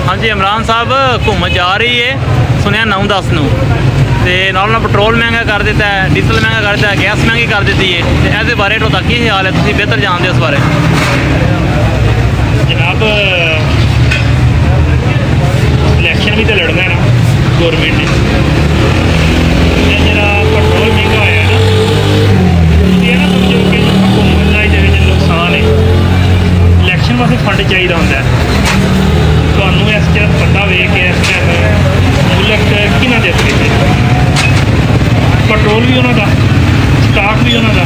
हाँ जी इमरान साहब घूमन जा रही है सुनिया 9-10 ਨੂੰ ਤੇ ਨਾਲ ਪੈਟਰੋਲ ਮਹਿੰਗਾ ਕਰ ਦਿੱਤਾ ਹੈ, ਡੀਜ਼ਲ ਮਹਿੰਗਾ ਕਰ ਦਿੱਤਾ ਹੈ, ਗੈਸ ਮਹਿੰਗੀ ਕਰ ਦਿੱਤੀ ਹੈ ਤੇ ਇਹਦੇ ਬਾਰੇ ਤੁਹਾਡਾ ਕੀ ਖਿਆਲ ਹੈ? ਤੁਸੀਂ ਬਿਹਤਰ ਜਾਣਦੇ ਹੋ ਇਸ ਬਾਰੇ। जनाब इलैक्शन भी तो लड़ना है ना गौरमेंट ने। जरा पेट्रोल महंगा होया ना ये ना समझो कि घूमन का ये नुकसान है। इलैक्शन वास्ते फंड चाहिए होंगे ਤੁਹਾਨੂੰ ਇਸ ਚੀਜ਼ ਪਤਾ ਵੇ ਕਿ ਇਸ ਟਾਈਮ ਮੁਲਕ ਕਿਹਨਾਂ ਦੇ ਹੱਥ ਵਿੱਚ ਹੈ। ਪੈਟਰੋਲ ਵੀ ਉਹਨਾਂ ਦਾ, ਸਟਾਕ ਵੀ ਉਹਨਾਂ ਦਾ,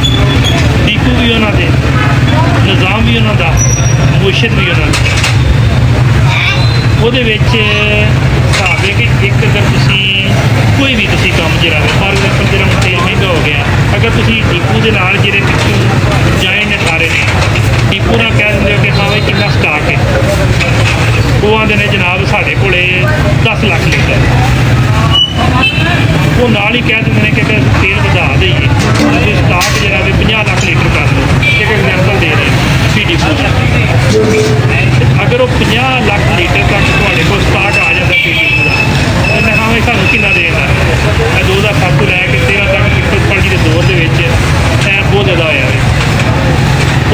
ਡੀਪੂ ਵੀ ਉਹਨਾਂ ਦੇ, ਨਿਜ਼ਾਮ ਵੀ ਉਹਨਾਂ ਦਾ, ਮੋਸ਼ਨ ਵੀ ਉਹਨਾਂ ਦਾ। ਉਹਦੇ ਵਿੱਚ ਹਿਸਾਬ ਹੈ ਕਿ ਇੱਕ ਅਗਰ ਤੁਸੀਂ ਕੋਈ ਵੀ ਤੁਸੀਂ ਕੰਮ ਜਿਹੜਾ ਫਾਰ ਐਗਜ਼ਾਮਪਲ ਜਿਹੜਾ ਹੁਣ ਤੇਲ ਮਹਿੰਗਾ ਹੋ ਗਿਆ, ਅਗਰ ਤੁਸੀਂ ਡੀਪੂ ਦੇ ਨਾਲ ਜਿਹੜੇ ਪਿੱਛੋਂ ਜਾਇਨ ਅਠਾਰੇ ਨੇ ਡੀਪੂ ਨਾਲ ਕਹਿ ਦਿੰਦੇ ਹੋ ਕਿ ਹਾਂ ਬਈ ਕਿੰਨਾ ਸਟਾਕ ਹੈ, ਉਹ ਆਉਂਦੇ ਨੇ ਜਨਾਬ ਸਾਡੇ ਕੋਲੇ 10 ਲੱਖ ਲੀਟਰ, ਉਹ ਨਾਲ ਹੀ ਕਹਿ ਦਿੰਦੇ ਨੇ ਕਿ ਅਗਰ ਤੇਲ ਵਧਾ ਦਈਏ ਤੇ ਸਟਾਕ ਜਿਹੜਾ ਵੀ 50 ਲੱਖ ਲੀਟਰ ਕਰ ਲਓ। ਇੱਕ ਐਗਜ਼ਾਮਪਲ ਦੇ ਰਹੇ ਪੀ ਡੀਪੂ ਦਾ, ਅਗਰ ਉਹ 50 ਲੱਖ ਲੀਟਰ ਤੱਕ ਤੁਹਾਡੇ ਕੋਲ ਸਟਾਕ ਆ ਜਾਂਦਾ ਪੀ ਡੀਪੂ ਦਾ ਤਾਂ ਹਾਂ ਵੀ ਸਾਨੂੰ ਕਿੰਨਾ ਦੇਣਾ। 2007 ਤੋਂ ਲੈ ਕੇ 13 ਤੱਕ ਟੈਕਨੋਲੋਜੀ ਦੇ ਦੌਰ ਦੇ ਵਿੱਚ ਇਹ ਬਹੁਤ ਜ਼ਿਆਦਾ ਹੋਇਆ ਹੈ।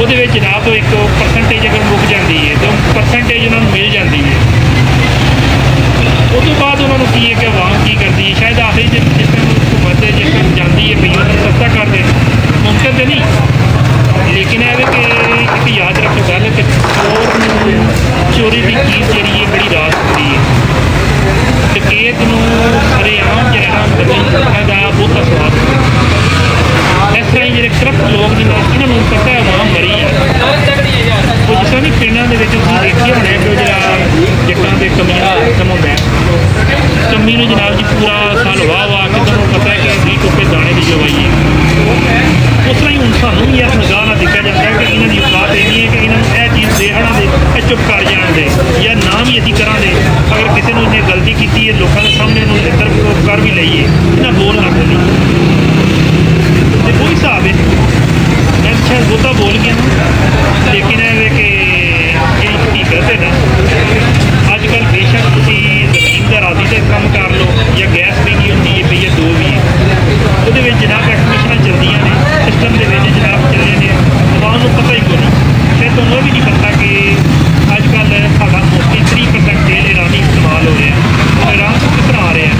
ਉਹਦੇ ਵਿੱਚ ਜਨਾਬ ਤੋਂ ਇੱਕ ਪਰਸੈਂਟੇਜ ਅਗਰ ਮੁੱਕ ਜਾਂਦੀ ਹੈ ਤਾਂ ਪਰਸੈਂਟੇਜ ਉਹਨਾਂ ਨੂੰ ਮਿਲ ਜਾਂਦੀ ਹੈ। ਉਸ ਤੋਂ ਬਾਅਦ ਉਹਨਾਂ ਨੂੰ ਕੀ ਹੈ ਕਿ ਆਵਾਮ ਕੀ ਕਰਦੀ ਹੈ, ਸ਼ਾਇਦ ਆਖਰੀ ਜਿਸ ਤਰ੍ਹਾਂ ਹੁਕੂਮਤ ਜਿਸ ਤਰ੍ਹਾਂ ਜਾਂਦੀ ਹੈ ਪਈ ਉਹਨਾਂ ਨੂੰ ਸਸਤਾ ਕਰ ਦੇ, ਮੁਮਕਿਨ ਤਾਂ ਨਹੀਂ, ਲੇਕਿਨ ਇਹ ਕਿ ਇੱਕ ਯਾਦ ਰੱਖੋ ਗੱਲ ਕਿ ਚੋਰੀ ਦੀ ਚੀਜ਼ ਜਿਹੜੀ ਹੈ ਬੜੀ ਰਾਤ ਹੁੰਦੀ ਹੈ। ਡਕੈਤ ਨੂੰ ਹਰੇਆਮ ਜਿਹੜਾ ਨਾ ਦਾ ਬਹੁਤਾ ਸਵਾਦ ਹੁੰਦਾ। ਇਸ ਤਰ੍ਹਾਂ ਹੀ ਜਿਹੜੇ ਕਰਪਟ ਲੋਕ ਨੇ ਇਹਨਾਂ ਨੂੰ ਪਤਾ ਹੈ ਆਵਾਮ ਮਰੀ ਹੈ। ਉਹ ਜਿਸ ਤਰ੍ਹਾਂ ਨਹੀਂ ਪਿੰਡਾਂ ਦੇ ਵਿੱਚ ਤੁਸੀਂ ਦੇਖਿਆ ਹੋਣਾ ਕਿ ਜਿਹੜਾ ਜੱਟਾਂ ਦੇ ਕਮੀਆਂ ਖਤਮ ਹੁੰਦਾ ਹੈ, ਕਮੀ ਨੂੰ ਜਨਾਬ ਜੀ ਪੂਰਾ ਸਾਲ ਵਾਹ ਕੇ ਤੁਹਾਨੂੰ ਪਤਾ ਹੈ ਕਿ 20 ਟੋਪੇ ਦਾਣੇ ਦੀ ਲਵਾਈ ਹੈ। ਉਸ ਤਰ੍ਹਾਂ ਹੀ ਹੁਣ ਸਾਨੂੰ ਵੀ ਇਸ ਨਿਗਾਹ ਨਾਲ ਦੇਖਿਆ ਜਾਂਦਾ ਹੈ ਕਿ ਇਹਨਾਂ ਦੀ ਔਕਾਤ ਇੰਨੀ ਹੈ ਕਿ ਇਹਨਾਂ ਨੂੰ ਇਹ ਚੀਜ਼ ਦੇ ਹਣਾ ਦੇ ਇਹ ਚੁੱਪ ਕਰ ਜਾਣ ਦੇ ਜਾਂ ਨਾ ਵੀ ਅਸੀਂ ਕਰਾਂਗੇ। ਅਗਰ ਕਿਸੇ ਨੂੰ ਇਹਨੇ ਗਲਤੀ ਕੀਤੀ ਹੈ ਲੋਕਾਂ ਦੇ ਸਾਹਮਣੇ ਉਹਨੂੰ ਇੱਧਰ ਕਰ ਵੀ ਲਈਏ ਇਹਨਾਂ ਬੋਲ ਨਾ ਬੋਲੀ ਤੇ ਕੋਈ ਹਿਸਾਬ ਹੈ। ਮੈਂ ਸ਼ਾਇਦ ਬਹੁਤਾ ਬੋਲ ਗਿਆ ਲੇਕਿਨ ਇਹ ਕਿ ਜਿਹੜੀ ਹਕੀਕਤ ਹੈ ਨਾ ਅੱਜ ਕੱਲ੍ਹ ਬੇਸ਼ੱਕ ਤੁਸੀਂ ਜ਼ਮੀਨ ਦਾ ਰਾਜ਼ੀ ਤੇ ਕੰਮ ਕਰ ਲਓ ਜਾਂ ਗੈਸ ਮਹਿੰਗੀ ਹੁੰਦੀ ਹੈ ਪਈ ਹੈ ਦੋ ਵੀ ਹੈ, ਉਹਦੇ ਵਿੱਚ ਜਨਾਬ ਐਕਟੀਵੇਸ਼ਨਾਂ ਚੱਲਦੀਆਂ ਨੇ ਸਿਸਟਮ ਦੇ ਵਿੱਚ ਜਨਾਬ ਚੱਲੇ ਨੇ, ਆਵਾਮ ਨੂੰ ਪਤਾ ਹੀ ਕੋਈ ਨਹੀਂ। ਫਿਰ ਤੁਹਾਨੂੰ ਇਹ ਵੀ ਨਹੀਂ ਪਤਾ ਕਿ ਅੱਜ ਕੱਲ੍ਹ ਸਾਡਾ ਮੋਸਟਲੀ 30% ਤੇਲ ਇਰਾਨੀ ਇਸਤੇਮਾਲ ਹੋ ਰਿਹਾ। ਉਹ ਇਰਾਨ ਤੋਂ ਕਿਸ ਤਰ੍ਹਾਂ ਆ ਰਿਹਾ?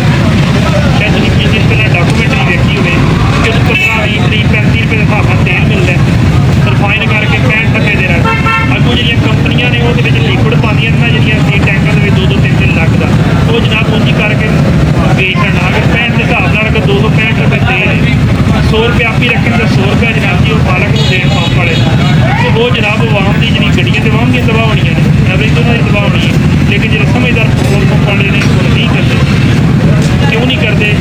ਸ਼ਾਇਦ ਤੁਸੀਂ ਕੁਝ ਦਿਨ ਪਹਿਲਾਂ ਡਾਕੂਮੈਂਟਰੀ ਵੇਖੀ ਹੋਵੇ ਕਿ ਉਹਨੂੰ 15, 20, 35 ਰੁਪਏ ਦੇ ਹਿਸਾਬ ਨਾਲ ਤੇਲ ਮਿਲਦਾ, ਰਿਫਾਈਨ ਕਰਕੇ 65 ਰੁਪਏ ਦੇ ਨਾਲ। ਅੱਗੋਂ ਜਿਹੜੀਆਂ ਕੰਪਨੀਆਂ ਨੇ ਉਹਦੇ ਵਿੱਚ ਲਿਕੁਇਡ ਪਾਉਂਦੀਆਂ ਨੇ ਜਿਹੜੀਆਂ ਸੀ ਟੈਂਕਾਂ ਦੇ ਵਿੱਚ 2-3 ਲੱਖ ਦਾ, ਉਹ ਜਨਾਬ ਪੂੰਜੀ ਕਰਕੇ ਵੇਚਣ। ਅਗਰ 65 ਦੇ ਹਿਸਾਬ ਨਾਲ ਅਗਰ 265 ਰੁਪਏ ਤੇਲ 100 ਰੁਪਏ ਆਪੀ ਰੱਖਣ ਤਾਂ 100 ਰੁਪਏ ਜਨਾਬ ਜੀ ਉਹ ਮਾਲਕ ਨੂੰ ਦੇਣ ਪੰਪ ਵਾਲੇ ਤੇ ਉਹ ਜਨਾਬ ਆਵਾਮ ਦੀ ਜਿਹੜੀ ਗੱਡੀਆਂ ਤੇ ਆਵਾਮ ਦੀਆਂ ਤਬਾਹ ਹੋਣੀਆਂ ਨੇ, ਐਵਰੇਜ ਤੋਂ ਉਹਨਾਂ ਦੀ ਤਬਾਹ ਹੋਣੀ ਹੈ। ਲੇਕਿਨ ਜਿਹੜੇ ਸਮਝਦਾਰ ਪੈਟਰੋਲ ਪੰਪ ਵਾਲੇ ਨੇ ਉਹ ਨਹੀਂ ਕਰਦੇ। ਕਿਉਂ ਨਹੀਂ ਕਰਦੇ?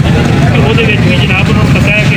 ਕਿ ਉਹਦੇ ਵਿੱਚ ਵੀ ਜਨਾਬ ਉਹਨਾਂ ਨੂੰ ਪਤਾ ਹੈ ਕਿ